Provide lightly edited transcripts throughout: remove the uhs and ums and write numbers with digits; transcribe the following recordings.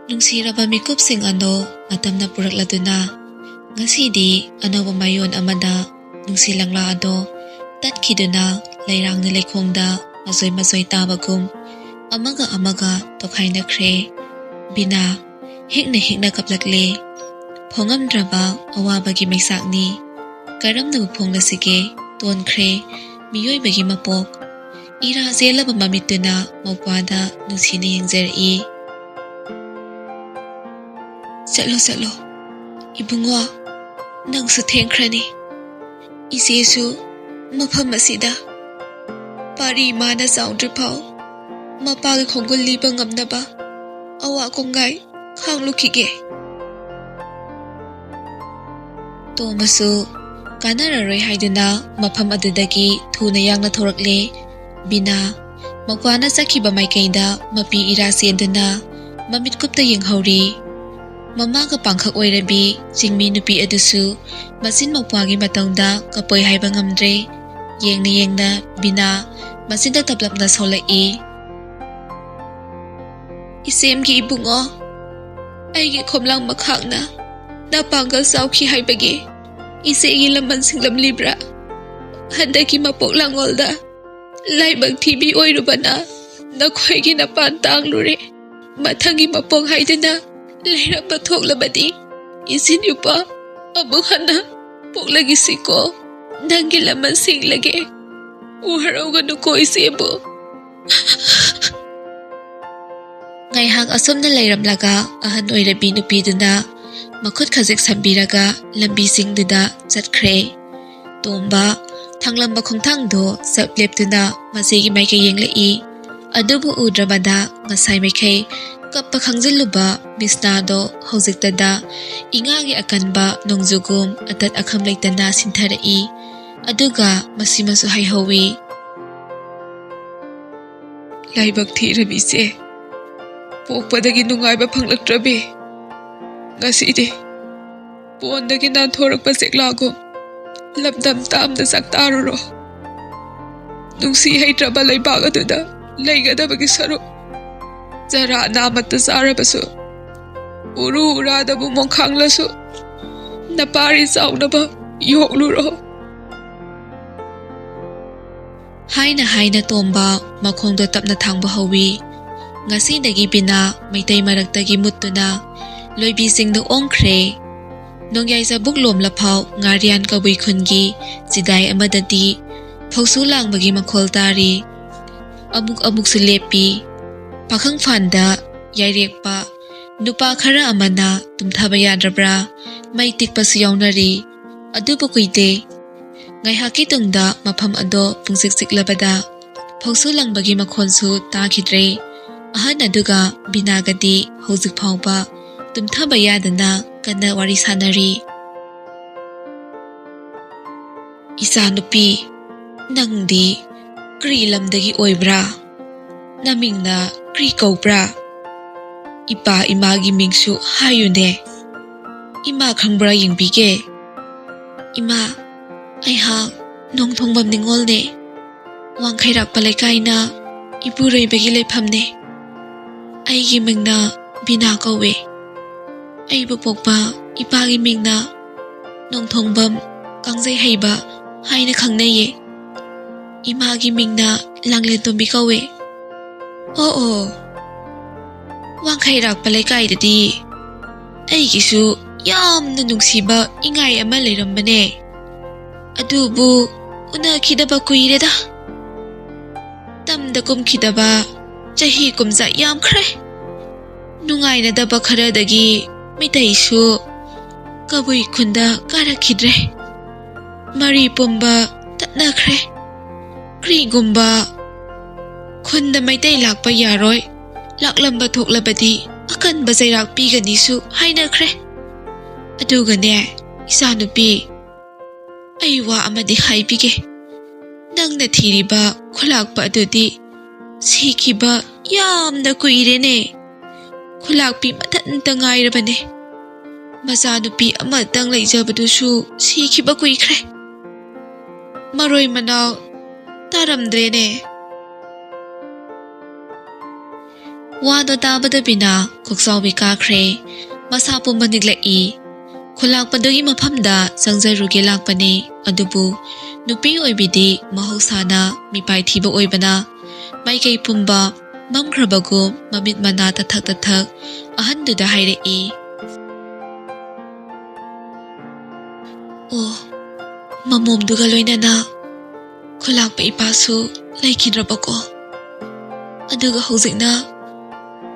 Nungsiraba mikupsing ano matamna purakladuna. Ngasidi anawba mayon amada nungsilangla ado tatkiduna layrang ni laikhongda mazoy tabagum amaga tokhainakre bina hikna kaplakle phongamdraba awabagi maisakni karamna phonglasige tonkre miyoybagi mapok ira zelaba mamituna mawpada nungsini yengzeri. Salo, ibungo, nang sa thengkrani. Isesu, mafam asida. Pari mana soundripaw, mapagi khonggol libang ngamnaba, awa konggay, khanglukige. Tomasu, kanararay haiduna mafam adadagi tunayang nathorakle, bina, magwana sa kiba may kaida mapi irasi anduna, mamitkupta yung hauri. Mamaga pangkhak oirabi jingmi nupi adusu masin mawpagi matangda kapoy haiba ngamdre yengna bina masinda tablapna solai. Isemgi ibungo aigi khomlang makhakna napanggal sauki haibagi isegi laman singlam libra handaki mapok langolda laibag tibi oirubana nakhoigi napantang lure mathangi mapok haidena Laira patok labadi, isin niyo pa, abuhan na, poklagi siko, nanggilaman sing lagi. Uharaw gano ko isibo. Ngayhang asom na layram laga, ahan oy rabi nupi duna, makot kazik sambiraga, lambi sing duna, zatkre. Tomba, tanglamba kong tangdo, saplep duna, masigi may kayeng lai. Adubo udramada, ngasay may kay, kapakhangjil luba misnado hojiktada ingagi akanba nongjugum atat akham leitana sintharai aduga masimasu haihowi laibak thirabi se pokpadagi nungaiba phanglaktrabe ngasidi pondagi nan thorakpa seklago labdam tamda saktaruro nungsi haitraba laibak aduda leigadabagi saru Zara namata sarabasu urada bumong khanglasu napari saunaba yokluro haina tomba makhongdo tapna thangba hawi ngasidagi bina maitai maraktagi muttuna loibi singdo ongkhre nongyai sa buklom laphau ngarian kabui khungi sidai amadadi phausu langbagi makhol tari amuk sulepi Pakhang fanda, yairekpa, nupa khara amana tumthaba yadrabra, may tikpa suyawnari, adubo kuide. Ngay haki tungda mapam ado pungsiksik labada, pausu lang bagi makhonsu takidre, ahan aduga binagadi hozik pauba, tumthaba yadana kana wari sanari. Isa nupi, nangdi, krilamdagi oibra, namingna Kri kaubra Ipa imagi mingsu hayune Ima khangbra yingbige Ima Aiha nong thongbam ningol ne Wangkhairak palaikai na Ipurai bagi leiphamne Aigi mingna bina kawe Aibu pokpa Ipagi mingna Nong thongbam kangjai haiba Haina khangnaye Imagi mingna langlen tombi kawe Oo Wangkhairak palaikai dadi Aigisu yamna nungsiba ingay ama lairambane Adubu unakidaba kuireda Tamda kumkidaba Chahi kumza yamkhre Nungay na daba kharadagi Mitaisu Kabui kunda karakidre Mari pumba tatnakre Kri gumba Khunda maitai lakpa yaroy Laklamba thoklabadi Akan bazairak piganisu hainakre ꯑꯗꯨꯒꯅꯦ ꯏꯆꯥꯅꯨꯄꯤ ꯑꯩ ꯋꯥ ꯑꯃꯗꯤ ꯍꯥꯏꯕꯤꯒꯦ ꯅꯪꯅ ꯊꯤꯔꯤꯕ ꯈꯨꯂꯥꯛꯄ ꯑꯗꯨꯗꯤ ꯁꯤꯈꯤꯕ ꯌꯥꯝꯅ ꯀꯨꯏꯔꯦꯅꯦ ꯈꯨꯂꯥꯛꯄꯤ ꯃꯊꯟꯇ ꯉꯥꯏꯔꯕꯅꯦ ꯃꯆꯥꯅꯨꯄꯤ ꯑꯃꯇꯪ ꯂꯩꯖꯕꯗꯨꯁꯨ ꯁꯤꯈꯤꯕ ꯀꯨꯏꯈ꯭ꯔꯦ ꯃꯔꯣꯏ ꯃꯅꯥꯎ ꯇꯥꯔꯝꯗ꯭ꯔꯦꯅꯦ ꯋꯥꯗꯣ ꯇꯥꯕꯗ ꯕꯤꯅꯥ ꯀꯣꯛꯆꯥꯎꯕꯤ ꯀꯥꯈ꯭ꯔꯦ ꯃꯁꯥ ꯄꯨꯝꯕ ꯅꯤꯛꯂꯛꯏ ꯈꯨꯂꯥꯛꯄꯗꯨꯒꯤ ꯃꯐꯝꯗ ꯆꯪꯖꯔꯨꯒꯦ ꯂꯥꯛꯄꯅꯤ ꯑꯗꯨꯕꯨ ꯅꯨꯄꯤ ꯑꯣꯏꯕꯤꯗꯤ ꯃꯍꯧꯁꯥꯅ ꯃꯤꯄꯥꯏ ꯊꯤꯕ ꯑꯣꯏꯕꯅ ꯃꯥꯏꯀꯩ ꯄꯨꯝꯕ ꯃꯝꯈ꯭ꯔꯕꯒꯨꯝ ꯃꯃꯤꯠ ꯃꯅꯥ ꯇꯊꯛ ꯇꯊꯛ ꯑꯍꯟꯗꯨꯗ ꯍꯥꯏꯔꯛꯏ ꯑꯣ ꯃꯃꯣꯝꯗꯨꯒ ꯂꯣꯏꯅꯅ ꯈꯨꯂꯥꯛꯄ ꯏꯄꯥꯁꯨ ꯂꯩꯈꯤꯗ꯭ꯔꯕꯀꯣ ꯑꯗꯨꯒ ꯍꯧꯖꯤꯛꯅ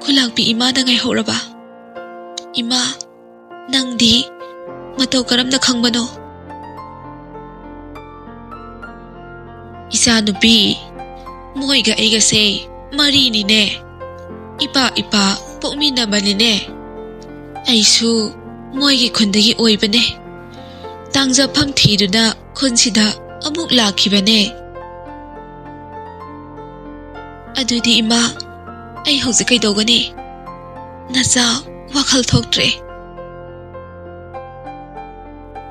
ꯈꯨꯂꯥꯛꯄꯤ ꯏꯃꯥꯗ ꯉꯥꯏꯍꯧꯔꯕ ꯏꯃꯥ ꯅꯪꯗꯤ ꯃꯇꯧ ꯀꯔꯝꯅ ꯈꯪꯕꯅꯣ ꯏꯆꯥꯅꯨꯄꯤ ꯃꯣꯏꯒ ꯑꯩꯒꯁꯦ ꯃꯔꯤꯅꯤꯅꯦ ꯏꯄꯥ ꯄꯣꯛꯃꯤꯟꯅꯕꯅꯤꯅꯦ ꯑꯩꯁꯨ ꯃꯣꯏꯒꯤ ꯈꯨꯟꯗꯒꯤ ꯑꯣꯏꯕꯅꯦ ꯇꯥꯡꯖꯐꯝ ꯊꯤꯗꯨꯅ ꯈꯨꯟꯁꯤꯗ ꯑꯃꯨꯛ ꯂꯥꯛꯈꯤꯕꯅꯦ ꯑꯗꯨꯗꯤ ꯏꯃꯥ ꯑꯩ ꯍꯧꯖꯤꯛ ꯀꯩꯗꯧꯒꯅꯤ ꯅꯆꯥ ꯋꯥꯈꯜ ꯊꯣꯛꯇ꯭ꯔꯦ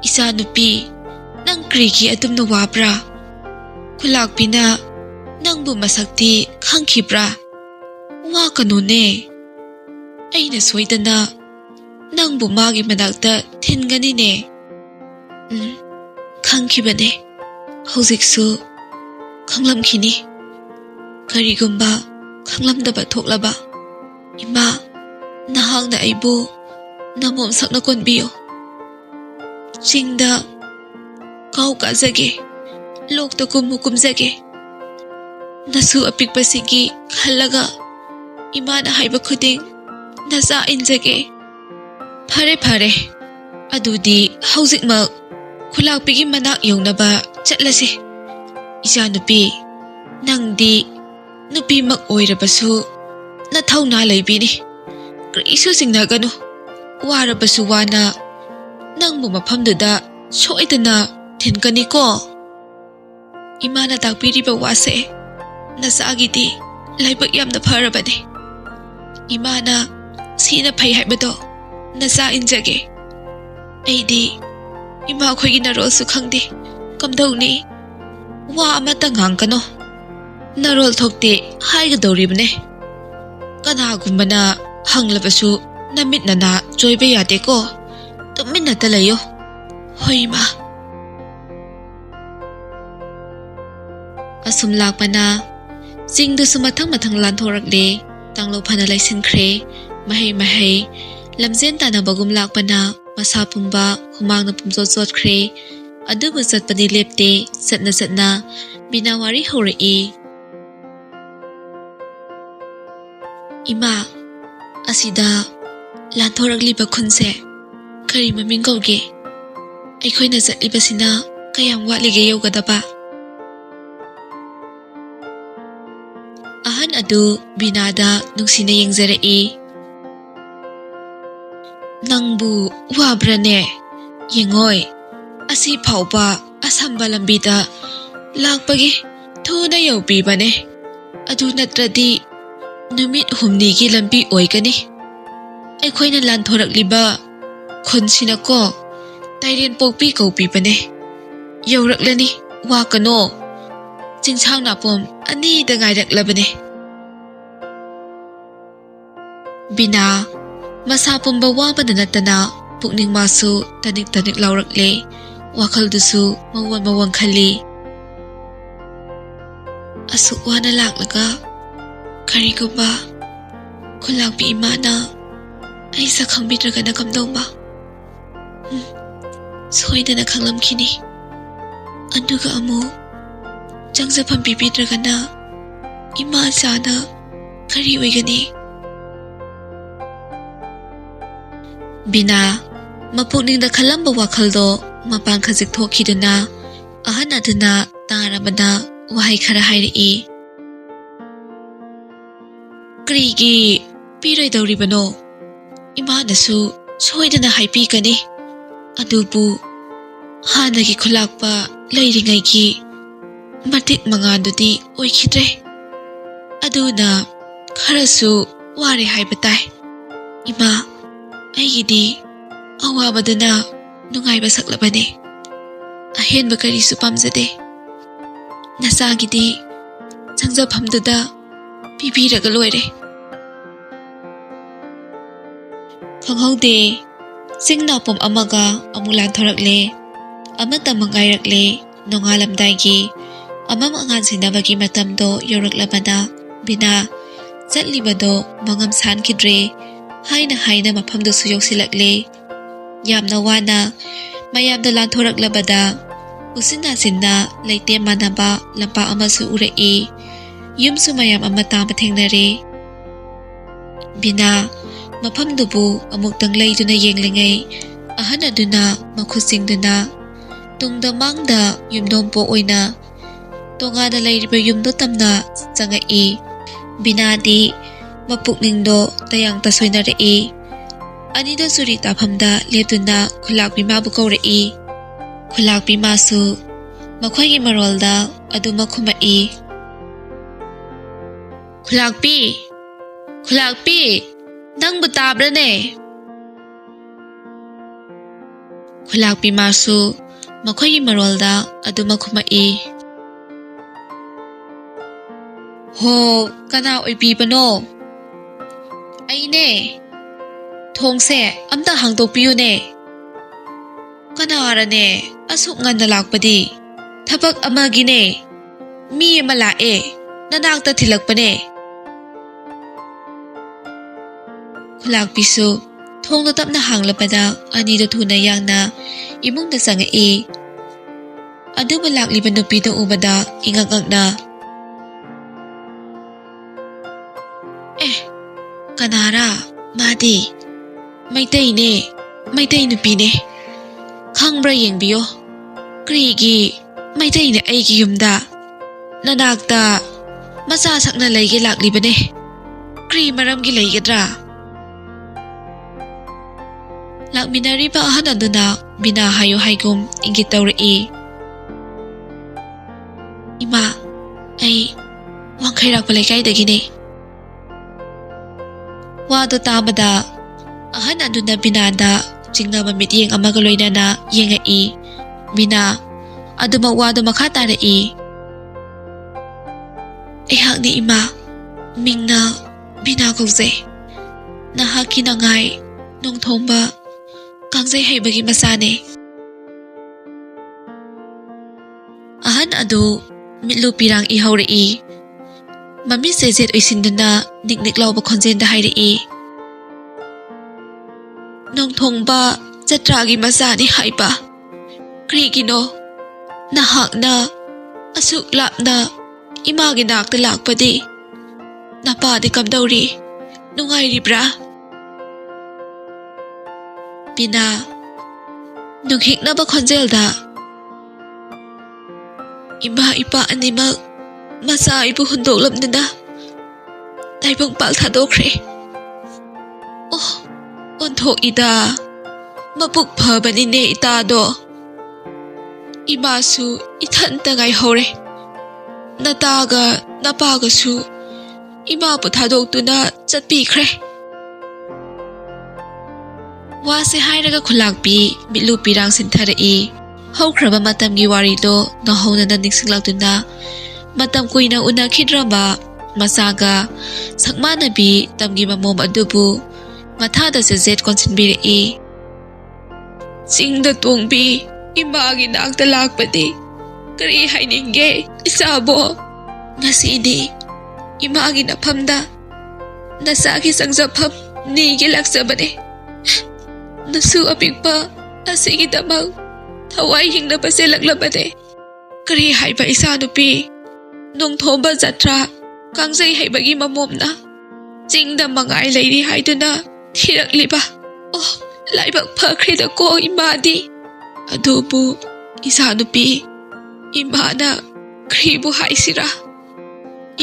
ꯏꯆꯥꯅꯨꯄꯤ ꯅꯪ ꯀꯔꯤꯒꯤ ꯑꯗꯨꯝꯅ ꯋꯥꯕ꯭ꯔꯥ ꯈꯨꯂꯥꯛꯄꯤꯅ ꯅꯪꯕꯨ ꯃꯁꯛꯇꯤ ꯈꯪꯈꯤꯕ꯭ꯔꯥ ꯋꯥꯀꯅꯨꯅꯦ ꯑꯩꯅ ꯁꯣꯏꯗꯅ ꯅꯪꯕꯨ ꯃꯥꯒꯤ ꯃꯅꯥꯛꯇ ꯊꯤꯟꯒꯅꯤꯅꯦ ꯈꯪꯈꯤꯕꯅꯦ ꯍꯧꯖꯤꯛꯁꯨ ꯈꯪꯂꯝꯈꯤꯅꯤ ꯀꯔꯤꯒꯨꯝꯕ ꯈꯪꯂꯝꯗꯕ ꯊꯣꯛꯂꯕ ꯏꯃꯥ ꯅꯍꯥꯛꯅ ꯑꯩꯕꯨ ꯅꯃꯣꯝ ꯁꯛꯅ ꯀꯣꯟꯕꯤꯌꯨ ꯆꯤꯡꯗ ꯀꯥꯎ ꯀꯥꯖꯒꯦ ꯂꯣꯛꯇ ꯀꯨꯝꯖꯒꯦ ꯅꯁꯨ ꯑꯄꯤꯛꯄꯁꯤꯒꯤ ꯈꯜꯂꯒ ꯏꯃꯥꯅ ꯍꯥꯏꯕ ꯈꯨꯗꯤꯡ ꯅꯆꯥ ꯏꯟꯖꯒꯦ ꯐꯔꯦ ꯑꯗꯨꯗꯤ ꯍꯧꯖꯤꯛꯃꯛ ꯈꯨꯂꯥꯛꯄꯤꯒꯤ ꯃꯅꯥꯛ ꯌꯧꯅꯕ ꯆꯠꯂꯁꯤ ꯏꯆꯥꯅꯨꯄꯤ ꯅꯪꯗꯤ ꯅꯨꯄꯤꯃꯛ ꯑꯣꯏꯔꯕꯁꯨ ꯅꯊꯧꯅꯥ ꯂꯩꯕꯤꯅꯤ ꯀꯔꯤꯁꯨ ꯆꯤꯡꯅꯒꯅꯨ ꯋꯥꯔꯕꯁꯨ ꯋꯥꯅ ꯅꯪꯕꯨ ꯃꯐꯝꯗꯨꯗ ꯁꯣꯏꯗꯅ ꯊꯤꯟꯒꯅꯤꯀꯣ ꯏꯃꯥꯅ ꯇꯥꯛꯄꯤꯔꯤꯕ ꯋꯥꯁꯦ ꯅꯆꯥꯒꯤꯗꯤ ꯂꯥꯏꯕꯛ ꯌꯥꯝꯅ ꯐꯔꯕꯅꯤ ꯏꯃꯥꯅ ꯁꯤꯅ ꯐꯩ ꯍꯥꯏꯕꯗꯣ ꯅꯆꯥ ꯏꯟꯖꯒꯦ ꯑꯩꯗꯤ ꯏꯃꯥ ꯈꯣꯏꯒꯤ ꯅꯔꯣꯜꯁꯨ ꯈꯪꯗꯦ ꯀꯝꯗꯧꯅꯤ ꯋꯥ ꯑꯃꯠꯇ ꯉꯥꯡꯒꯅꯣ ꯅꯔꯣꯜ ꯊꯣꯛꯇꯦ ꯍꯥꯏꯒꯗꯧꯔꯤꯕꯅꯦ ꯀꯅꯥꯒꯨꯝꯕꯅ ꯍꯪꯂꯕꯁꯨ ꯅꯃꯤꯠ ꯅꯅꯥ ꯆꯣꯏꯕ ꯌꯥꯗꯦꯀꯣ ꯇꯨꯃꯤꯟꯅꯇ ꯂꯩꯌꯣ ꯍꯣꯏ ꯏꯃꯥ ꯑꯁꯨꯝ ꯂꯥꯛꯄꯅ ꯆꯤꯡꯗꯨꯁꯨ ꯃꯊꯪ ꯂꯥꯟꯊꯣꯔꯛꯂꯦ ꯇꯥꯡꯂꯧ ꯐꯅ ꯂꯩꯁꯤꯟꯈ꯭ꯔꯦ ꯃꯍꯩ ꯂꯝꯖꯦꯟ ꯇꯥꯟꯅꯕꯒꯨꯝ ꯂꯥꯛꯄꯅ ꯃꯁꯥ ꯄꯨꯝꯕ ꯍꯨꯃꯥꯡꯅ ꯄꯨꯝꯆꯣꯠ ꯆꯣꯠꯈ꯭ꯔꯦ ꯑꯗꯨꯕꯨ ꯆꯠꯄꯗꯤ ꯂꯦꯞꯇꯦ ꯆꯠꯅ ꯕꯤꯅꯥ ꯋꯥꯔꯤ ꯍꯧꯔꯛꯏ ꯏꯃꯥ ꯑꯁꯤꯗ ꯂꯥꯟꯊꯣꯔꯛꯂꯤꯕ ꯈꯨꯟꯁꯦ ꯀꯔꯤ ꯃꯃꯤꯡ ꯀꯧꯒꯦ ꯑꯩꯈꯣꯏꯅ ꯆꯠꯂꯤꯕꯁꯤꯅ ꯀꯌꯥꯝ ꯋꯥꯠꯂꯤꯒꯦ ꯌꯧꯒꯗꯕ ꯑꯍꯟ ꯑꯗꯨ ꯕꯤꯅꯥꯗ ꯅꯨꯡꯁꯤꯅ ꯌꯦꯡꯖꯔꯛꯏ ꯅꯪꯕꯨ ꯋꯥꯕ꯭ꯔꯅꯦ ꯌꯦꯡꯉꯣꯏ ꯑꯁꯤ ꯐꯥꯎꯕ ꯑꯁꯝꯕ ꯂꯝꯕꯤꯗ ꯂꯥꯛꯄꯒꯤ ꯊꯨꯅ ꯌꯧꯕꯤꯕꯅꯦ ꯑꯗꯨ ꯅꯠꯇ꯭ꯔꯗꯤ ꯅꯨꯃꯤꯠ ꯍꯨꯝꯅꯤꯒꯤ ꯂꯝꯕꯤ ꯑꯣꯏꯒꯅꯤ ꯑꯩꯈꯣꯏꯅ ꯂꯥꯟꯊꯣꯔꯛꯂꯤꯕ ꯈꯨꯟꯁꯤꯅꯀꯣ ꯇꯥꯏꯔꯦꯟ ꯄꯣꯛꯄꯤ ꯀꯧꯕꯤꯕꯅꯦ ꯌꯧꯔꯛꯂꯅꯤ ꯋꯥꯀꯅꯣ ꯆꯤꯡꯁꯥꯡ ꯅꯥꯄꯣꯝ ꯑꯅꯤꯗ ꯉꯥꯏꯔꯛꯂꯕꯅꯦ ꯕꯤꯅꯥ ꯃꯁꯥ ꯄꯨꯝꯕ ꯋꯥꯕꯅ ꯅꯠꯇꯅ ꯄꯨꯛꯅꯤꯡ ꯃꯥꯁꯨ ꯇꯅꯤꯛ ꯂꯥꯎꯔꯛꯂꯦ ꯋꯥꯈꯜꯗꯨꯁꯨ ꯃꯋꯣꯟ ꯈꯜꯂꯤ ꯑꯁꯨꯛ ꯋꯥꯅ ꯂꯥꯛꯂꯒ ꯀꯔꯤꯒꯨꯝꯕ ꯈꯨꯂꯥꯛꯄꯤ ꯏꯃꯥꯅ ꯑꯩ ꯁꯛ ꯈꯪꯕꯤꯗ꯭ꯔꯒꯅ ꯀꯝꯗꯧꯕ ꯁꯣꯏꯗꯅ ꯈꯪꯂꯝꯈꯤꯅꯤ ꯑꯗꯨꯒ ꯑꯃꯨꯛ ꯆꯪꯖꯐꯝ ꯄꯤꯕꯤꯗ꯭ꯔꯒꯅ ꯏꯃꯥ ꯆꯥꯅ ꯀꯔꯤ ꯑꯣꯏꯒꯅꯤ ꯕꯤꯅꯥ ꯃꯄꯨꯛꯅꯤꯡꯗ ꯈꯜꯂꯝꯕ ꯋꯥꯈꯜꯗꯣ ꯃꯄꯥꯟ ꯈꯖꯤꯛ ꯊꯣꯛꯈꯤꯗꯨꯅ ꯑꯍꯟ ꯑꯗꯨꯅ ꯇꯥꯔꯕꯗ ꯋꯥꯍꯩ ꯈꯔ ꯍꯥꯏꯔꯛꯏ ꯀꯔꯤꯒꯤ ꯄꯤꯔꯣꯏꯗꯧꯔꯤꯕꯅꯣ ꯏꯃꯥꯅꯁꯨ ꯁꯣꯏꯗꯅ ꯍꯥꯏꯕꯤꯒꯅꯤ ꯑꯗꯨꯕꯨ ꯍꯥꯟꯅꯒꯤ ꯈꯨꯂꯥꯛꯄ ꯂꯩꯔꯤꯉꯩꯒꯤ ꯃꯇꯤꯛ ꯃꯉꯥꯟꯗꯨꯗꯤ ꯑꯣꯏꯈꯤꯗ꯭ꯔꯦ꯫ ꯑꯗꯨꯅ ꯈꯔꯁꯨ ꯋꯥꯔꯦ ꯍꯥꯏꯕ ꯇꯥꯏ꯫ ꯏꯃꯥ, ꯑꯩꯒꯤꯗꯤ ꯑꯋꯥꯕꯗꯨꯅ ꯅꯨꯡꯉꯥꯏꯕ ꯁꯛꯂꯕꯅꯤ꯫ ꯑꯍꯦꯟꯕ ꯀꯔꯤꯁꯨ ꯄꯥꯝꯖꯗꯦ꯫ ꯅꯆꯥꯒꯤꯗꯤ ꯆꯪꯖꯐꯝꯗꯨꯗ ꯄꯤꯕꯤꯔꯒ ꯂꯣꯏꯔꯦ꯫ ꯈꯪꯍꯧꯗꯦ ꯆꯤꯡꯅꯥꯄꯣꯝ ꯑꯃꯒ ꯑꯃꯨꯛ ꯂꯥꯟꯊꯣꯔꯛꯂꯦ꯫ ꯑꯃꯠꯇ ꯃꯉꯥꯏꯔꯛꯂꯦ ꯅꯣꯡꯉꯥꯜꯂꯝꯗꯥꯏꯒꯤ ꯑꯃꯝ ꯑꯉꯥꯟ ꯁꯤꯟꯅꯕꯒꯤ ꯃꯇꯝꯗꯣ ꯌꯧꯔꯛꯂꯕꯅ ꯕꯤꯅꯥ ꯆꯠꯂꯤꯕꯗꯣ ꯃꯉꯝ ꯁꯥꯟꯈꯤꯗ꯭ꯔꯦ ꯍꯥꯏꯅ ꯃꯐꯝꯗꯨꯁꯨ ꯌꯧꯁꯤꯜꯂꯛꯂꯦ꯫ ꯌꯥꯝꯅ ꯋꯥꯅ ꯃꯌꯥꯝꯗ ꯂꯥꯟꯊꯣꯔꯛꯂꯕꯗ ꯎꯆꯤꯟ ꯅꯥꯆꯤꯟꯅ ꯂꯩꯇꯦꯝ ꯃꯥꯟꯅꯕ ꯂꯝꯄꯥꯛ ꯑꯃꯁꯨ ꯎꯔꯛꯏ꯫ ꯌꯨꯝꯁꯨ ꯃꯌꯥꯝ ꯑꯃ ꯇꯥꯕ ꯊꯦꯡꯅꯔꯦ꯫ ꯕꯤꯅꯥ ꯃꯐꯝꯗꯨꯕꯨ ꯑꯃꯨꯛꯇꯪ ꯂꯩꯗꯨꯅ ꯌꯦꯡꯂꯤꯉꯩ ꯑꯍꯟ ꯑꯗꯨꯅ ꯃꯈꯨꯠ ꯆꯤꯡꯗꯨꯅ ꯇꯨꯡꯗ ꯃꯥꯡꯗ ꯌꯨꯝꯊꯣꯡꯄꯣꯛ ꯑꯣꯏꯅ ꯇꯣꯉꯥꯟꯅ ꯂꯩꯔꯤꯕ ꯌꯨꯝꯗꯣ ꯇꯝꯅ ꯆꯪꯉꯛꯏ꯫ ꯕꯤꯅꯥꯗꯤ ꯃꯄꯨꯛꯅꯤꯡꯗꯣ ꯇꯌꯥꯡ ꯇꯁꯣꯏꯅꯔꯛꯏ꯫ ꯑꯅꯤꯗꯣ ꯆꯨꯔꯤ ꯇꯥꯐꯝꯗ ꯂꯦꯞꯇꯨꯅ ꯈꯨꯂꯥꯛꯄꯤ ꯃꯥꯕꯨ ꯀꯧꯔꯛꯏ꯫ ꯈꯨꯂꯥꯛꯄꯤ ꯃꯥꯁꯨ ꯃꯈꯣꯏꯒꯤ ꯃꯔꯣꯜꯗ ꯑꯗꯨꯃꯛ ꯈꯨꯝꯃꯛꯏ꯫ ꯈꯨꯂꯥꯛꯄꯤ, ꯈꯨꯂꯥꯛꯄꯤ, ꯅꯪꯕꯨ ꯇꯥꯕ꯭ꯔꯅꯦ? ꯈꯨꯂꯥꯛꯄꯤ ꯃꯥꯁꯨ ꯃꯈꯣꯏꯒꯤ ꯃꯔꯣꯜꯗ ꯑꯗꯨꯃꯛ ꯈꯨꯝꯃꯛꯏ꯫ ꯍꯣ, ꯀꯅꯥ ꯑꯣꯏꯕꯤꯕꯅꯣ? ꯑꯩꯅꯦ꯫ ꯊꯣꯡꯁꯦ ꯑꯝꯇ ꯍꯥꯡꯗꯣꯛꯄꯤꯌꯨꯅꯦ꯫ ꯀꯅꯥꯔꯅꯦ ꯑꯁꯨꯛ ꯉꯟꯅ ꯂꯥꯛꯄꯗꯤ? ꯊꯕꯛ ꯑꯃꯒꯤꯅꯦ꯫ ꯃꯤ ꯑꯃ ꯂꯥꯛꯑꯦ, ꯅꯅꯥꯛꯇ ꯊꯤꯜꯂꯛꯄꯅꯦ꯫ ꯈꯨꯂꯥꯛꯄꯤꯁꯨ ꯊꯣꯡꯗꯣ ꯇꯞꯅ ꯍꯥꯡꯂꯕꯗ ꯑꯅꯤꯗꯣ ꯊꯨꯅ ꯌꯥꯡꯅ ꯏꯃꯨꯡꯗ ꯆꯪꯉꯛꯏ꯫ ꯑꯗꯨꯕꯨ ꯂꯥꯛꯂꯤꯕ ꯅꯨꯄꯤꯗꯣ ꯎꯕꯗ ꯏꯉꯛ ꯉꯛꯅ ꯀꯅꯥꯔꯥ ꯃꯥꯗꯤ? ꯃꯩꯇꯩꯅꯦ, ꯃꯩꯇꯩ ꯅꯨꯄꯤꯅꯦ꯫ ꯈꯪꯕ꯭ꯔꯥ ꯌꯦꯡꯕꯤꯌꯣ꯫ ꯀꯔꯤꯒꯤ ꯃꯩꯇꯩꯅꯦ ꯑꯩꯒꯤ ꯌꯨꯝꯗ? ꯅꯅꯥꯛꯇ ꯃꯆꯥ ꯁꯛꯅ ꯂꯩꯒꯦ ꯂꯥꯛꯂꯤꯕꯅꯦ꯫ ꯀꯔꯤ ꯃꯔꯝꯒꯤ ꯂꯩꯒꯗ꯭ꯔꯥ? ꯂꯥꯛꯃꯤꯟꯅꯔꯤꯕ ꯑꯍꯟ ꯑꯗꯨꯅ ꯕꯤꯅꯥ ꯍꯥꯏꯌꯨ ꯍꯥꯏꯒꯨꯝ ꯏꯪꯒꯤꯠ ꯇꯧꯔꯛꯏ꯫ ꯏꯃꯥ, ꯑꯩ ꯋꯥꯡꯈꯩꯔꯥꯛꯄ ꯂꯩꯀꯥꯏꯗꯒꯤꯅꯦ꯫ ꯋꯥꯗꯣ ꯇꯥꯕꯗ ꯑꯍꯟ ꯑꯗꯨꯅ ꯕꯤꯅꯥꯗ ꯆꯤꯡꯅꯕ ꯃꯤꯠꯌꯦꯡ ꯑꯃꯒ ꯂꯣꯏꯅꯅ ꯌꯦꯡꯉꯛꯏ꯫ ꯕꯤꯅꯥ ꯑꯗꯨꯃꯛ ꯋꯥꯗꯣ ꯃꯈꯥ ꯇꯥꯔꯛꯏ꯫ ꯑꯩꯍꯥꯛꯅꯤ ꯏꯃꯥ, ꯃꯤꯡꯅ ꯕꯤꯅꯥ ꯀꯧꯖꯩ꯫ ꯅꯍꯥꯛꯀꯤ ꯅꯉꯥꯏ ꯅꯣꯡꯊꯣꯡꯕ ꯀꯥꯡꯖꯩ ꯍꯩꯕꯒꯤ ꯃꯆꯥꯅꯦ꯫ ꯑꯍꯟ ꯑꯗꯨ ꯃꯤꯠꯂꯨ ꯄꯤꯔꯥꯡ ꯏꯍꯧꯔꯛꯏ꯫ ꯃꯃꯤꯠꯁꯦ ꯖꯦꯠ ꯑꯣꯏꯁꯤꯟꯗꯨꯅ ꯅꯤꯛ ꯅꯤꯛ ꯂꯥꯎꯕ ꯈꯣꯟꯖꯦꯜꯗ ꯍꯥꯏꯔꯛꯏ꯫ ꯅꯣꯡꯊꯣꯡꯕ ꯖꯇ꯭ꯔꯥꯒꯤ ꯃꯆꯥꯅꯤ ꯍꯥꯏꯕ? ꯀꯔꯤꯒꯤꯅꯣ ꯅꯍꯥꯛꯅ ꯑꯁꯨꯛ ꯂꯥꯞꯅ ꯏꯃꯥꯒꯤ ꯅꯥꯛꯇ ꯂꯥꯛꯄꯗꯤ? ꯅꯄꯥꯗꯤ ꯀꯝꯗꯧꯔꯤ? ꯅꯨꯡꯉꯥꯏꯔꯤꯕ꯭ꯔꯥ? ꯕꯤꯅꯥ ꯅꯨꯡꯍꯤꯛꯅꯕ ꯈꯣꯟꯖꯦꯜꯗ ꯏꯃꯥ ꯏꯄꯥ ꯑꯅꯤꯃꯛ ꯃꯆꯥ ꯑꯩꯕꯨ ꯍꯨꯟꯗꯣꯛꯂꯝꯗꯨꯅ ꯇꯥꯏꯕꯪꯄꯥꯜ ꯊꯥꯗꯣꯛꯈ꯭ꯔꯦ꯫ ꯑꯣꯟꯊꯣꯛꯏꯗ, ꯃꯕꯨꯛ ꯐꯕꯅꯤꯅꯦ ꯏꯇꯥꯗꯣ꯫ ꯏꯃꯥꯁꯨ ꯏꯊꯟꯇ ꯉꯥꯏꯍꯧꯔꯦ꯫ ꯅꯇꯥꯒ ꯅꯄꯥꯒꯁꯨ ꯏꯃꯥꯕꯨ ꯊꯥꯗꯣꯛꯇꯨꯅ ꯆꯠꯄꯤꯈ꯭ꯔꯦ꯫ ꯋꯥꯁꯦ ꯍꯥꯏꯔꯒ ꯈꯨꯂꯥꯛꯄꯤ ꯃꯤꯠꯂꯨ ꯄꯤꯔꯥꯡ ꯁꯤꯟꯊꯔꯛꯏ꯫ ꯍꯧꯈ꯭ꯔꯕ ꯃꯇꯝꯒꯤ ꯋꯥꯔꯤꯗꯣ ꯅꯧꯍꯧꯅꯅ ꯅꯤꯡꯁꯤꯡꯂꯛꯇꯨꯅ ꯃꯇꯝ ꯀꯨꯏꯅ ꯎꯅꯈꯤꯗ꯭ꯔꯕ ꯃꯆꯥꯒ ꯁꯛꯃꯥꯟꯅꯕꯤ ꯇꯝꯒꯤ ꯃꯃꯣꯝ ꯑꯗꯨꯕꯨ ꯃꯊꯥꯗ ꯆꯦꯖꯦꯠ ꯀꯣꯟꯁꯤꯟꯕꯤꯔꯛꯏ꯫ ꯆꯤꯡꯗ ꯇꯣꯡꯕꯤ ꯏꯃꯥꯒꯤ ꯅꯥꯛꯇ ꯂꯥꯛꯄꯗꯤ ꯀꯔꯤ ꯍꯥꯏꯅꯤꯡꯒꯦ ꯏꯆꯥꯕꯣ? ꯉꯁꯤꯗꯤ ꯏꯃꯥꯒꯤ ꯅꯐꯝꯗ ꯅꯆꯥꯒꯤ ꯆꯪꯖꯐꯝ ꯅꯤꯒꯦ ꯂꯥꯛꯆꯕꯅꯦ꯫ ꯅꯁꯨ ꯑꯄꯤꯛꯄ ꯑꯁꯤꯒꯤꯗꯃꯛ ꯊꯋꯥꯏ ꯍꯤꯡꯅꯕ ꯆꯦꯜꯂꯛꯂꯕꯅꯦ꯫ ꯀꯔꯤ ꯍꯥꯏꯕ ꯏꯆꯥꯅꯨꯄꯤ? ꯅꯣꯡꯊꯣꯝꯕ ꯖꯇ꯭ꯔꯥ ꯀꯥꯡꯖꯩ ꯍꯩꯕꯒꯤ ꯃꯃꯣꯝꯅ ꯆꯤꯡꯗ ꯃꯉꯥꯏ ꯂꯩꯔꯤ ꯍꯥꯏꯗꯨꯅ ꯊꯤꯔꯛꯂꯤꯕ? ꯂꯥꯏꯕꯛ ꯐꯈ꯭ꯔꯦꯗꯀꯣ ꯏꯃꯥꯗꯤ꯫ ꯑꯗꯨꯕꯨ ꯏꯆꯥꯅꯨꯄꯤ, ꯏꯃꯥꯅ ꯀꯔꯤꯕꯨ ꯍꯥꯏꯁꯤꯔꯥ?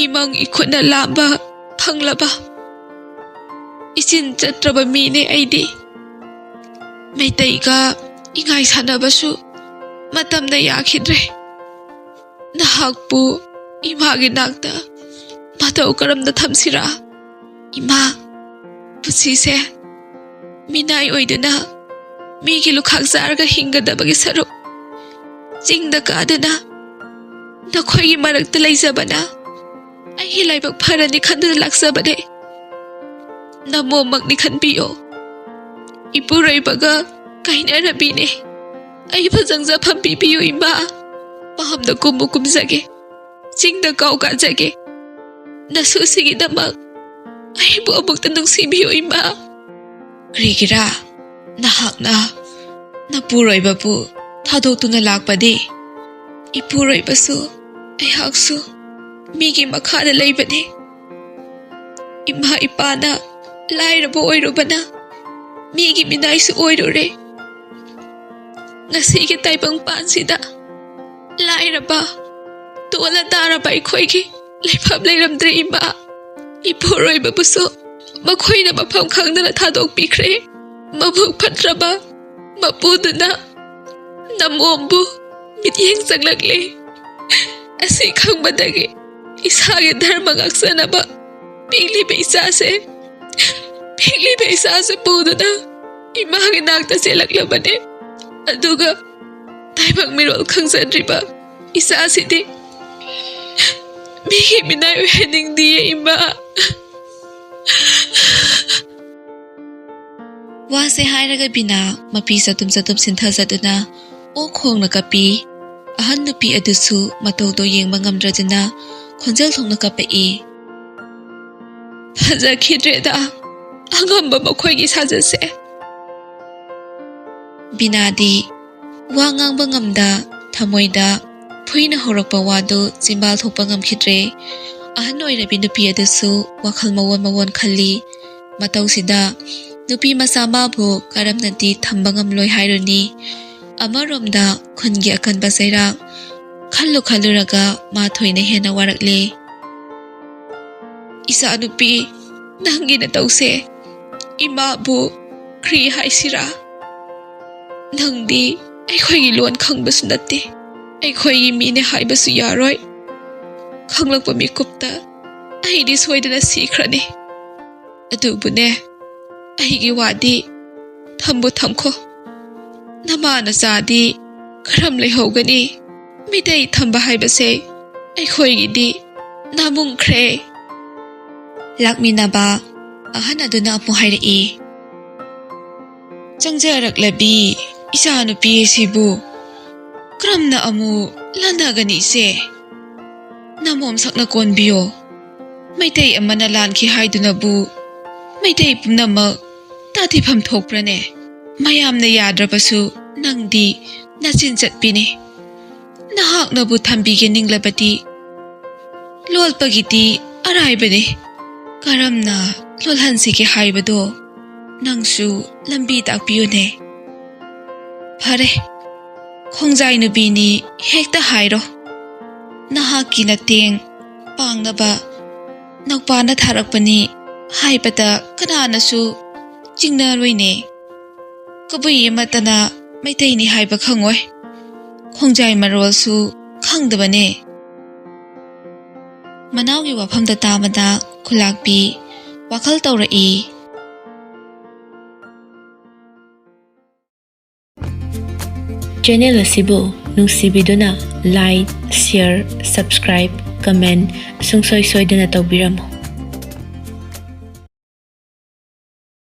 ꯏꯃꯪ ꯏꯈꯨꯠꯅ ꯂꯥꯝꯕ ꯐꯪꯂꯕ ꯏꯆꯤꯟ ꯆꯠꯇ꯭ꯔꯕ ꯃꯤꯅꯦ ꯑꯩꯗꯤ꯫ ꯃꯩꯇꯩꯒ ingay sanabasu matamna yakhidre. Nahakpu imagi nakta matau karamda thamsira. Ima, pusise minay oiduna migi lukhak zarga hingadabagi saruk jingda kaduna nakhoi marakta laizabana ai hilaibak pharani khandana laksabane namo magni khanbiyo ipuraibaga kaina rabine ai phajangja phambibiyo ima pahamda kumzage jingda kauka jage nasu sigi damak ai bu abukta nungsibiyo ima krigira nahakna napuroibabu thadotuna lakpadi ipuroibasu aihaksu migi makhada leibane ima ipana lairabo oirubana migi minaisu oirure ngasigi taibang pansida lairaba tola daraba ikhoigi leifam leiramdre ima ipuroibabusu makhoina mafam khangdana thadok pikre mabuk phatraba mapuduna namombu mityeng sanglakle asi khangmadagi isage dharma ngaksanaba pigli beisa se puduna imagi nakta selaklabane aduga taibang mirol khangsanriba isa sidi migi minay hening diye ima wase hairaga bina mapi satum sinthasaduna o khongna kapi ahan nupi adusu matawdo yengba ngamdraduna khonjal thongna kapai phajakhidreda angamba makhoigi sajase binadi wa ngangba ngamda thamoida phuina horakpa wadu chimbal thokpa ngamkhidre ahan oirabi nupi adusu wakhal mawon khalli matawsida nupi masama bu karamnadi thamba ngamloi hairuni amaromda khungi akanba saira khalluraga ma thoina hena warakle isa nupi nangi na tawse ima bu khri haisira nangdi aikhoigi lon khangbasu natte aikhoigi mine haibasu yaroi khanglakpa mikupta aidi soidana sikhrani adubune aigi wadi thamko namana chadi karam leihogani midai thamba haibase aikhoigidi namung khre lakminaba ahan aduna apu hairi changjaraklabi isa nupi sibu kramna amu lanagani se namom sakna konbiyo maitai amana lanki haidunabu maitai pumnamak tatifam thokprane mayamna yadrabasu nangdi nachin chatpini nahaknabu thambige ninglabati lolpagiti araibani karamna lolhansige haibado nangsu lambi takpiyune phare khongjai nubini hekta hairo nahaki nateng pangnaba nakpana tharakpani haibata kananasu chingnaroine kabui matana maitaini haiba khangoi khongjai marolsu khangdabane manawgi wafamda tamada khulakpi wakhal tawrai channel asibu nungsibiduna like share subscribe comment sungsoi soidana tawbiramo